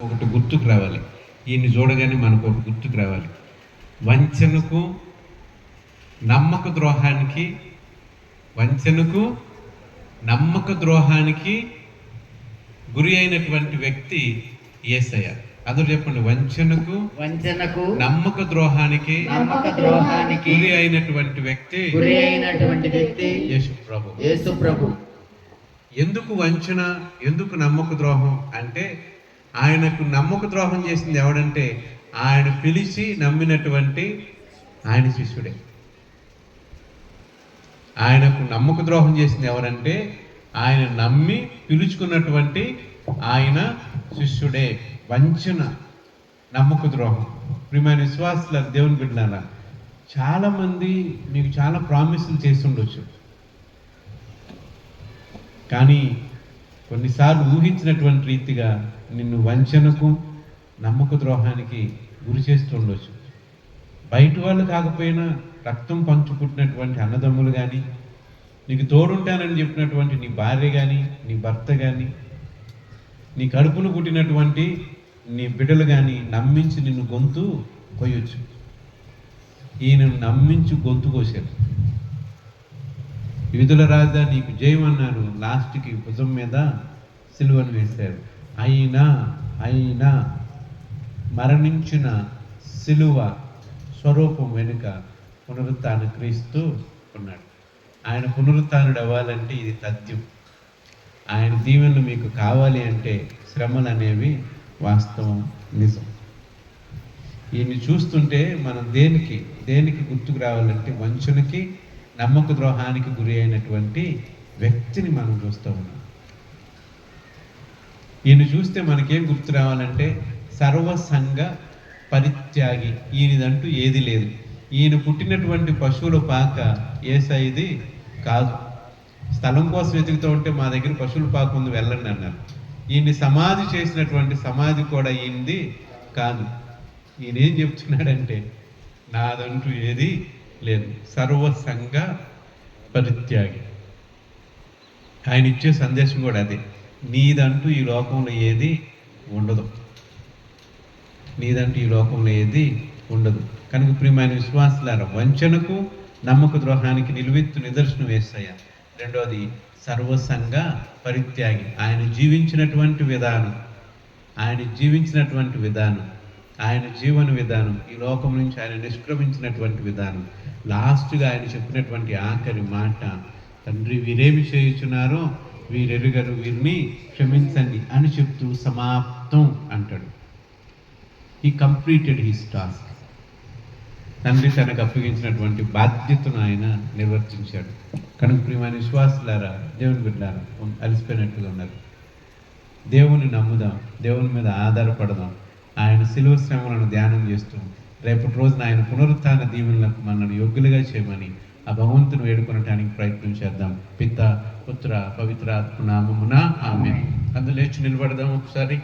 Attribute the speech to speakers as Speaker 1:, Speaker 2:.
Speaker 1: ఒకటి గుర్తుకు రావాలి. ఈయన్ని చూడగానే మనకు ఒక గుర్తుకు రావాలి. వంచనకు, నమ్మక ద్రోహానికి, వంచనకు నమ్మక ద్రోహానికి గురి అయినటువంటి వ్యక్తి యేసయ్య. అందరూ చెప్పండి, వంచనకు నమ్మక ద్రోహానికి గురి అయినటువంటి వ్యక్తి యేసు ప్రభు. ఎందుకు వంచన, ఎందుకు నమ్మక ద్రోహం అంటే, ఆయనకు నమ్మక ద్రోహం చేసింది ఎవడంటే ఆయన పిలిచి నమ్మినటువంటి ఆయన శిష్యుడే. ఆయనకు నమ్మక ద్రోహం చేసింది ఎవరంటే ఆయన నమ్మి పిలుచుకున్నటువంటి ఆయన శిష్యుడే. వంచన, నమ్మక ద్రోహం. ప్రియమైన విశ్వాసుల దేవుని బిడ్డలారా, చాలామంది మీకు చాలా ప్రామిసులు చేసి ఉండొచ్చు, కానీ కొన్నిసార్లు ఊహించినటువంటి రీతిగా నిన్ను వంచనకు, నమ్మక ద్రోహానికి గురి చేస్తూ ఉండొచ్చు. బయట వాళ్ళు కాకపోయినా రక్తం పంచుకుంటున్నటువంటి అన్నదమ్ములు కానీ, నీకు తోడుంటానని చెప్పినటువంటి నీ భార్య కానీ, నీ భర్త కానీ, నీ కడుపును పుట్టినటువంటి నీ బిడ్డలు కానీ నమ్మించి నిన్ను గొంతు కొయ్యొచ్చు. ఈయనను నమ్మించి గొంతు కోశారు. విధుల రాజా నీకు జయమన్నారు, లాస్ట్కి భుజం మీద సిలువను వేశారు. అయినా మరణించిన సిలువ స్వరూపం వెనుక పునరుత్థాన క్రీస్తు ఉన్నాడు. ఆయన పునరుత్థానుడు అవ్వాలంటే ఇది తథ్యం. ఆయన దీవెనలు మీకు కావాలి అంటే శ్రమలు అనేవి వాస్తవం, నిజం. ఈయన్ని చూస్తుంటే మనం దేనికి గుర్తుకు రావాలంటే వంచనకి, నమ్మక ద్రోహానికి గురి అయినటువంటి వ్యక్తిని మనం చూస్తూ ఉన్నాం. ఈయన చూస్తే మనకేం గుర్తు రావాలంటే సర్వసంగ పరిత్యాగి. ఈయనదంటూ ఏది లేదు. ఈయన పుట్టినటువంటి పశువుల పాక యేసయ్యది కాదు. స్థలం కోసం వెతుకుతూ ఉంటే మా దగ్గర పశువుల పాక ఉంది, వెళ్ళండి అన్నారు. ఈయన్ని సమాధి చేసినటువంటి సమాధి కూడా ఈయనది కాదు. ఈయన ఏం చెప్తున్నాడంటే నాదంటూ ఏది లేదు, సర్వసంగ పరిత్యాగి. ఆయన ఇచ్చే సందేశం కూడా అదే, నీదంటూ ఈ లోకంలో ఏది ఉండదు, నీదంటూ ఈ లోకంలో ఏది ఉండదు. కనుక ప్రియమైన విశ్వాసులారా, వంచనకు, నమ్మక ద్రోహానికి నిలువెత్తు నిదర్శనం యేసయ్య. రెండోది సర్వసంగ పరిత్యాగి. ఆయన జీవించినటువంటి విధానం, ఆయన జీవన విధానం, ఈ లోకం నుంచి ఆయన నిష్క్రమించినటువంటి విధానం, లాస్ట్గా ఆయన చెప్పినటువంటి ఆఖరి మాట, తండ్రి వీరేమి చేయుచున్నారో వీరెరుగరు, వీరిని క్షమించండి అని చెప్తూ సమాప్తం అంటాడు. He completed his task. తండ్రి తనకు అప్పగించినటువంటి బాధ్యతను ఆయన నిర్వర్తించాడు. కనుక ప్రియమైన విశ్వాసులారా, దేవుని బిడ్డలారా, అలసిపోయినట్టుగా ఉన్నారు. దేవుని నమ్ముదాం, దేవుని మీద ఆధారపడదాం. ఆయన శిలువ శ్రమలను ధ్యానం చేస్తూ రేపటి రోజున ఆయన పునరుత్థాన దీవెనలకు మనల్ని యోగ్యులుగా చేయమని ఆ భగవంతుని వేడుకొనటానికి ప్రయత్నం చేద్దాం. పిత, పుత్ర, పవిత్ర ఆత్మ నామమున ఆమేన్. అందులో లేచి నిలబడదాం ఒకసారి.